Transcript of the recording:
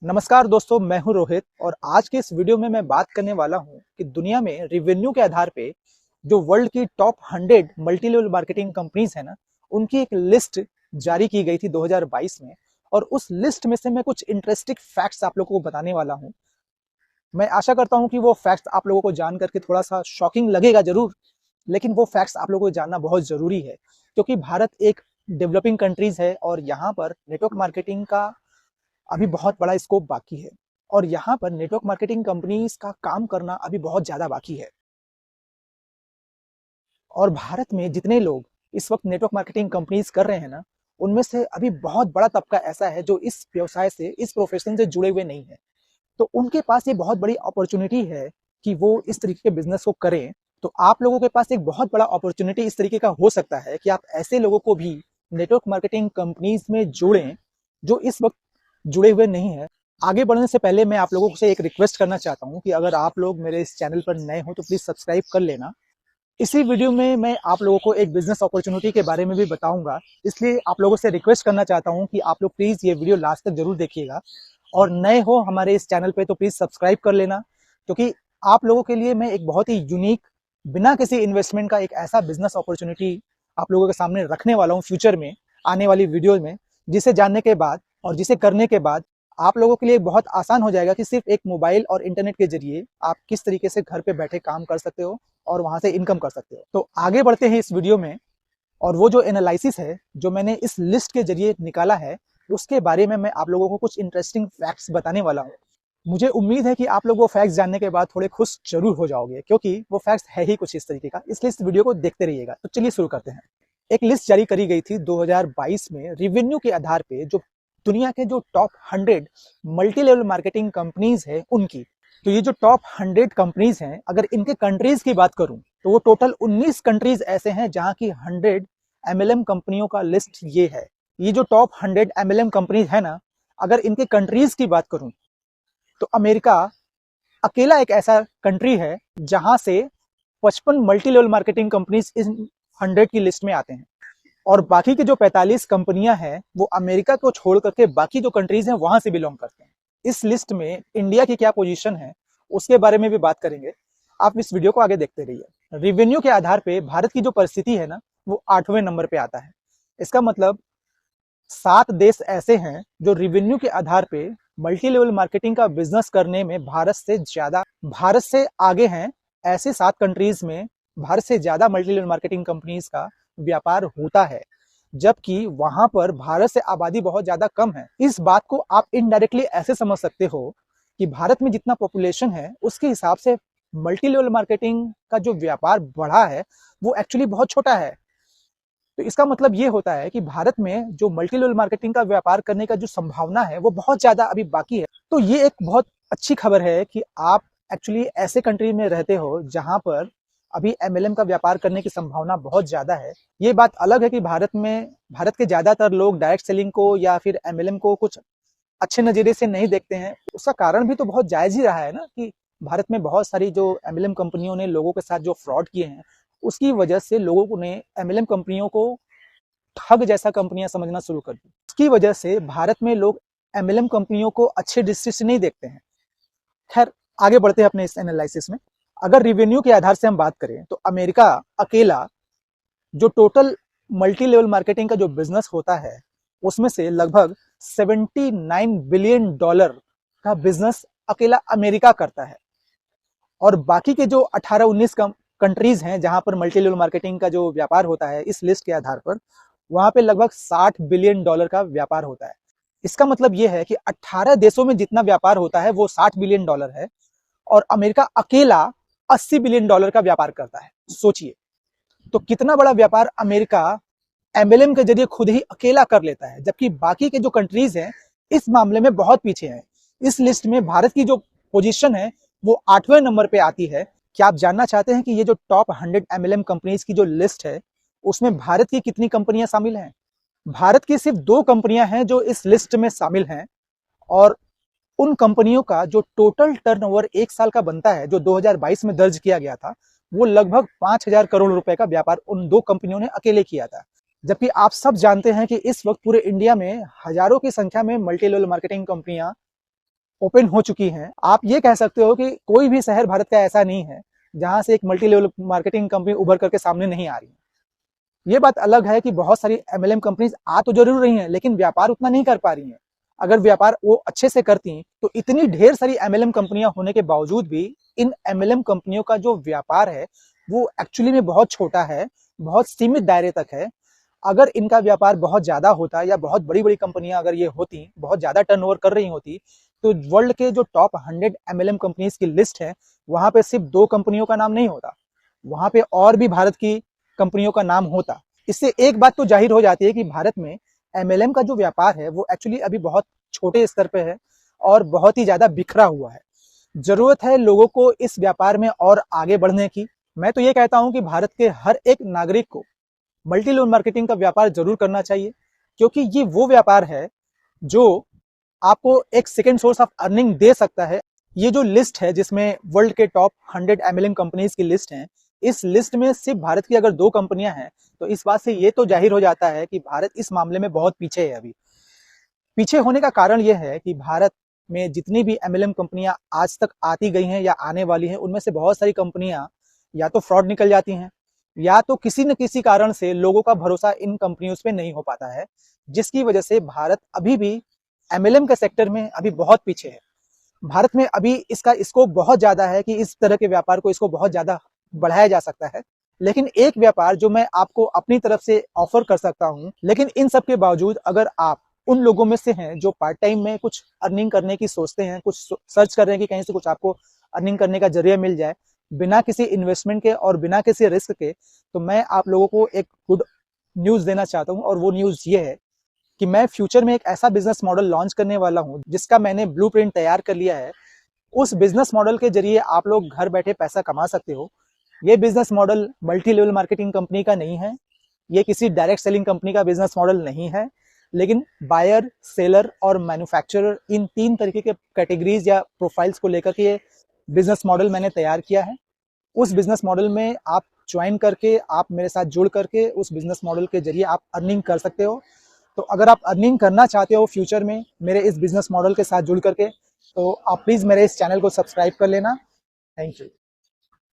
नमस्कार दोस्तों, मैं हूं रोहित और आज के इस वीडियो में मैं बात करने वाला हूं कि दुनिया में रिवेन्यू के आधार पे जो वर्ल्ड की top 100 multi level marketing companies है ना, उनकी एक लिस्ट जारी की गई थी 2022 में। और उस लिस्ट में से मैं कुछ इंटरेस्टिंग फैक्ट्स आप लोगों को बताने वाला हूं। मैं आशा करता हूं कि वो फैक्ट्स आप लोगों को जान करके थोड़ा सा शॉकिंग लगेगा जरूर, लेकिन वो फैक्ट्स आप लोगों को जानना बहुत जरूरी है, क्योंकि भारत एक डेवलपिंग कंट्रीज है और यहाँ पर नेटवर्क मार्केटिंग का अभी बहुत बड़ा स्कोप बाकी है। और यहाँ पर नेटवर्क मार्केटिंग कंपनीज का काम करना अभी बहुत ज्यादा बाकी है। और भारत में जितने लोग इस वक्त नेटवर्क मार्केटिंग कंपनीज कर रहे हैं ना, उनमें से अभी बहुत बड़ा तबका ऐसा है जो इस व्यवसाय से, इस प्रोफेशन से जुड़े हुए नहीं है। तो उनके पास ये बहुत बड़ी अपॉर्चुनिटी है कि वो इस तरीके के बिजनेस को करें। तो आप लोगों के पास एक बहुत बड़ा अपॉर्चुनिटी इस तरीके का हो सकता है कि आप ऐसे लोगों को भी नेटवर्क मार्केटिंग कंपनीज में जोड़ें जो इस वक्त जुड़े हुए नहीं है। आगे बढ़ने से पहले मैं आप लोगों से एक रिक्वेस्ट करना चाहता हूं कि अगर आप लोग मेरे इस चैनल पर नए हो तो प्लीज सब्सक्राइब कर लेना। इसी वीडियो में मैं आप लोगों को एक बिजनेस अपॉर्चुनिटी के बारे में भी बताऊंगा, इसलिए आप लोगों से रिक्वेस्ट करना चाहता हूं कि आप लोग प्लीज ये वीडियो लास्ट तक जरूर देखिएगा। और नए हो हमारे इस चैनल पे तो प्लीज सब्सक्राइब कर लेना, क्योंकि आप लोगों के लिए मैं एक बहुत ही यूनिक, बिना किसी इन्वेस्टमेंट का एक ऐसा बिजनेस अपॉर्चुनिटी आप लोगों के सामने रखने वाला हूँ फ्यूचर में, आने वाली वीडियो में, जिसे जानने के बाद और जिसे करने के बाद आप लोगों के लिए बहुत आसान हो जाएगा कि सिर्फ एक मोबाइल और इंटरनेट के जरिए आप किस तरीके से घर पे बैठे काम कर सकते हो और वहां से इनकम कर सकते हो। तो आगे बढ़ते हैं इस वीडियो में, और वो जो एनालिसिस है जो मैंने इस लिस्ट के जरिए निकाला है, उसके बारे में मैं आप लोगों को कुछ इंटरेस्टिंग फैक्ट्स बताने वाला हूँ। मुझे उम्मीद है कि आप लोग वो फैक्ट्स जानने के बाद थोड़े खुश जरूर हो जाओगे, क्योंकि वो फैक्ट्स है ही कुछ इस तरीके का। इसलिए इस वीडियो को देखते रहिएगा। तो चलिए शुरू करते हैं। एक लिस्ट जारी करी गई थी 2022 में रिवेन्यू के आधार पे, जो दुनिया के जो top 100 multi level marketing companies है उनकी। तो ये जो टॉप 100 कंपनीज हैं, अगर इनके कंट्रीज की बात करूं तो वो टोटल 19 कंट्रीज ऐसे हैं जहां की 100 एमएलएम कंपनियों का लिस्ट ये है। ये जो टॉप 100 एमएलएम कंपनीज है ना, अगर इनके कंट्रीज की बात करूं तो अमेरिका अकेला एक ऐसा कंट्री है जहां से 55 मल्टी लेवल मार्केटिंग कंपनीज इस 100 की लिस्ट में आते हैं। और बाकी के जो 45 कंपनियां हैं वो अमेरिका को छोड़ करके बाकी जो कंट्रीज हैं वहां से बिलोंग करते हैं। इस लिस्ट में इंडिया की क्या पोजीशन है उसके बारे में भी बात करेंगे। आप इस वीडियो को आगे देखते रहिए। रिवेन्यू के आधार पे भारत की जो परिस्थिति है ना, वो 8वें नंबर पे आता है। इसका मतलब 7 देश ऐसे हैं जो रिवेन्यू के आधार पे मल्टी लेवल मार्केटिंग का बिजनेस करने में भारत से आगे हैं। ऐसे 7 कंट्रीज में भारत से ज्यादा मल्टी लेवल मार्केटिंग कंपनीज का व्यापार होता है, जबकि वहां पर भारत से आबादी बहुत ज्यादा कम है। इस बात को आप इनडायरेक्टली ऐसे समझ सकते हो कि भारत में जितना पॉपुलेशन है उसके हिसाब से मल्टी लेवल मार्केटिंग का जो व्यापार बढ़ा है वो एक्चुअली बहुत छोटा है। तो इसका मतलब ये होता है कि भारत में जो मल्टी लेवल मार्केटिंग का व्यापार करने का जो संभावना है वो बहुत ज्यादा अभी बाकी है। तो ये एक बहुत अच्छी खबर है कि आप एक्चुअली ऐसे कंट्री में रहते हो जहां पर अभी एमएलएम का व्यापार करने की संभावना बहुत ज्यादा है। ये बात अलग है कि भारत के ज्यादातर लोग डायरेक्ट सेलिंग को या फिर एमएलएम को कुछ अच्छे नजरिए से नहीं देखते हैं। उसका कारण भी तो बहुत जायज ही रहा है ना, कि भारत में बहुत सारी जो एमएलएम कंपनियों ने लोगों के साथ जो फ्रॉड किए हैं, उसकी वजह से लोगों ने एमएलएम कंपनियों को ठग जैसा कंपनियां समझना शुरू कर दी। इसकी वजह से भारत में लोग एमएलएम कंपनियों को अच्छे दृष्टि से नहीं देखते हैं। खैर, आगे बढ़ते हैं अपने इस एनालिसिस में। अगर रिवेन्यू के आधार से हम बात करें तो अमेरिका अकेला जो टोटल मल्टी लेवल मार्केटिंग का जो बिजनेस होता है उसमें से लगभग 79 बिलियन डॉलर का बिजनेस अकेला अमेरिका करता है। और बाकी के जो 18-19 कंट्रीज हैं जहां पर मल्टी लेवल मार्केटिंग का जो व्यापार होता है इस लिस्ट के आधार पर, वहां पे लगभग 60 बिलियन डॉलर का व्यापार होता है। इसका मतलब यह है कि 18 देशों में जितना व्यापार होता है वो 60 बिलियन डॉलर है, और अमेरिका अकेला 80 बिलियन डॉलर का व्यापार करता है। सोचिए तो कितना बड़ा व्यापार अमेरिका एमएलएम के जरिए खुद ही अकेला कर लेता है, जबकि बाकी के जो कंट्रीज हैं इस मामले में बहुत पीछे हैं। इस लिस्ट में भारत की जो पोजीशन है वो 8वें नंबर पे आती है। क्या आप जानना चाहते हैं कि ये जो टॉप 100 एमएलएम कंपनीज की जो लिस्ट है उसमें भारत की कितनी कंपनियां शामिल हैं? भारत की सिर्फ 2 कंपनियां हैं जो इस लिस्ट में शामिल हैं, और उन कंपनियों का जो टोटल टर्नओवर एक साल का बनता है, जो 2022 में दर्ज किया गया था, वो लगभग 5,000 करोड़ रुपए का व्यापार उन 2 कंपनियों ने अकेले किया था। जबकि आप सब जानते हैं कि इस वक्त पूरे इंडिया में हजारों की संख्या में मल्टी लेवल मार्केटिंग कंपनियां ओपन हो चुकी हैं। आप ये कह सकते हो कि कोई भी शहर भारत का ऐसा नहीं है जहां से एक मल्टी लेवल मार्केटिंग कंपनी उभर करके सामने नहीं आ रही है। ये बात अलग है कि बहुत सारी एमएलएम कंपनीज आ तो जरूर रही हैं, लेकिन व्यापार उतना नहीं कर पा रही हैं। अगर व्यापार वो अच्छे से करती तो इतनी ढेर सारी एमएलएम कंपनियां होने के बावजूद भी इन एमएलएम कंपनियों का जो व्यापार है वो एक्चुअली में बहुत छोटा है, बहुत सीमित दायरे तक है। अगर इनका व्यापार बहुत ज्यादा होता या बहुत बड़ी बड़ी कंपनियां अगर ये होती, बहुत ज्यादा टर्नओवर कर रही होती, तो वर्ल्ड के जो टॉप 100 एमएलएम कंपनीज की लिस्ट है वहां पे सिर्फ 2 कंपनियों का नाम नहीं होता, वहां पे और भी भारत की कंपनियों का नाम होता। इससे एक बात तो जाहिर हो जाती है कि भारत में एमएलएम का जो व्यापार है वो एक्चुअली अभी बहुत छोटे स्तर पे है और बहुत ही ज्यादा बिखरा हुआ है। जरूरत है लोगों को इस व्यापार में और आगे बढ़ने की। मैं तो ये कहता हूं कि भारत के हर एक नागरिक को मल्टी लेवल मार्केटिंग का व्यापार जरूर करना चाहिए, क्योंकि ये वो व्यापार है जो आपको एक सेकेंड सोर्स ऑफ अर्निंग दे सकता है। ये जो लिस्ट है जिसमें वर्ल्ड के टॉप 100 एमएलएम कंपनीज की लिस्ट है, इस लिस्ट में सिर्फ भारत की अगर 2 कंपनियां हैं तो इस बात से ये तो जाहिर हो जाता है कि भारत इस मामले में बहुत पीछे है। अभी पीछे होने का कारण यह है कि भारत में जितनी भी एमएलएम कंपनियां आज तक आती गई हैं या आने वाली हैं, उनमें से बहुत सारी कंपनियां या तो फ्रॉड निकल जाती हैं या तो किसी न किसी कारण से लोगों का भरोसा इन कंपनियों पे नहीं हो पाता है, जिसकी वजह से भारत अभी भी एमएलएम के सेक्टर में अभी बहुत पीछे है। भारत में अभी इसका स्कोप बहुत ज्यादा है कि इस तरह के व्यापार को इसको बहुत ज्यादा बढ़ाया जा सकता है। लेकिन एक व्यापार जो मैं आपको अपनी तरफ से ऑफर कर सकता हूं, लेकिन इन सब के बावजूद अगर आप उन लोगों में से हैं जो पार्ट टाइम में कुछ अर्निंग करने की सोचते हैं, कुछ सर्च कर रहे हैं कि कहीं से कुछ आपको अर्निंग करने का जरिया मिल जाए बिना किसी इन्वेस्टमेंट के और बिना किसी रिस्क के, तो मैं आप लोगों को एक गुड न्यूज देना चाहता हूं। और वो न्यूज ये है कि मैं फ्यूचर में एक ऐसा बिजनेस मॉडल लॉन्च करने वाला हूं जिसका मैंने ब्लूप्रिंट तैयार कर लिया है। उस बिजनेस मॉडल के जरिए आप लोग घर बैठे पैसा कमा सकते हो। ये business model multi level marketing company का नहीं है, ये किसी डायरेक्ट सेलिंग कंपनी का बिजनेस मॉडल नहीं है, लेकिन बायर, सेलर और मैन्युफैक्चरर इन 3 तरीके के कैटेगरीज या प्रोफाइल्स को लेकर के ये बिजनेस मॉडल मैंने तैयार किया है। उस बिजनेस मॉडल में आप ज्वाइन करके, आप मेरे साथ जुड़ करके उस बिजनेस मॉडल के जरिए आप अर्निंग कर सकते हो। तो अगर आप अर्निंग करना चाहते हो फ्यूचर में मेरे इस बिजनेस मॉडल के साथ जुड़ करके, तो आप प्लीज मेरे इस चैनल को सब्सक्राइब कर लेना। Thank you.